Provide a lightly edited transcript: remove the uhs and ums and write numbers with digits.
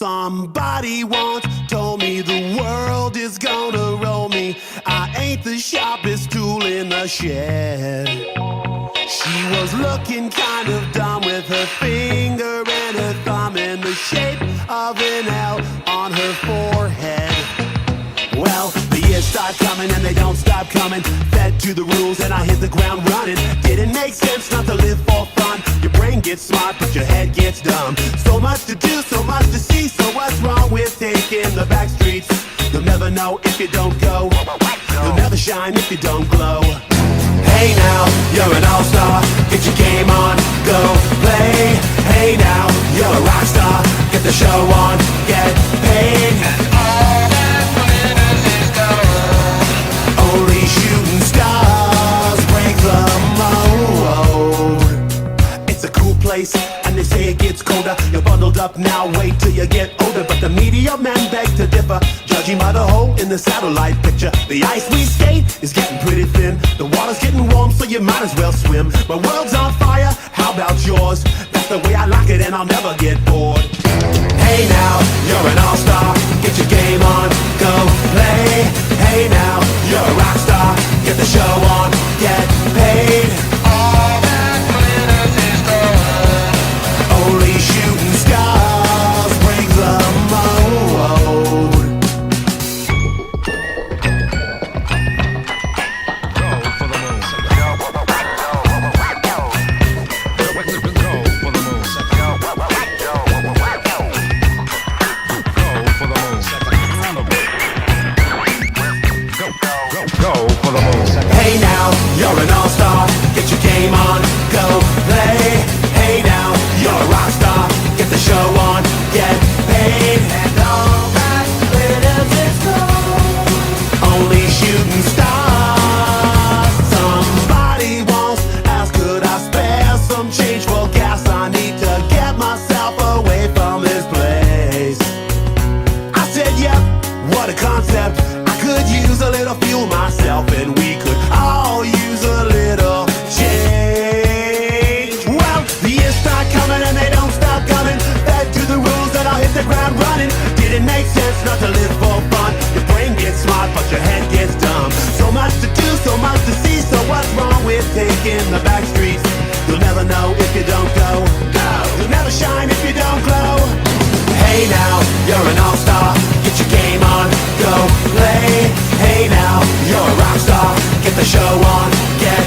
Somebody once told me the world is gonna roll me. I ain't the sharpest tool in the shed. She was looking kind of dumb with her finger and her thumb in the shape of an L on her forehead. Well, the years start coming and they don't stop coming. Fed to the rules and I hit the ground running. Didn't make sense not to live for fun. Your brain gets smart but your head gets dumb. So much to do, so much to see. So what's wrong with taking the back streets? You'll never know if you don't go. You'll never shine if you don't glow. Hey now, you're an all-star. Get your game on, go play. Hey now, you're a rock star. Get the show on, get paid. And all that glitters is gold. Only shooting stars break the mold. It's a cool place, and they say it gets colder. You're bundled up now, wait till you get older. But the media men beg to differ, judging by the hole in the satellite picture. The ice we skate is getting pretty thin. The water's getting warm, so you might as well swim. My world's on fire, how about yours? That's the way I like it, and I'll never get bored. Hey now, you're an all-star. Get your game on, go play. Hey now, you're a rock star. Get the show on, get paid. All that glitters is gold. Only shooting stars break the mold. Hey now, you're an all-star. Get your game on, go play. Hey now, you're a rock star. Get the show on, get paid. And all that glitters is gold. Only shooting stars. Somebody once asked, could I spare some change for gas? I need to get myself away from this place. I said, yep, what a concept. I could use a little fuel myself, and we could all use a little change. Well, the years start coming and they don't stop coming. Fed to the rules and I'll hit the ground running. Didn't make sense not to live for fun. Your brain gets smart but your head gets dumb. So much to do, so much to see. So what's wrong with taking the back streets? You'll never know if you don't go. You'll never shine if you don't glow. Hey now, you're an all-star. Get your game on, go play. Hey now, you're a rock star. Get the show on, get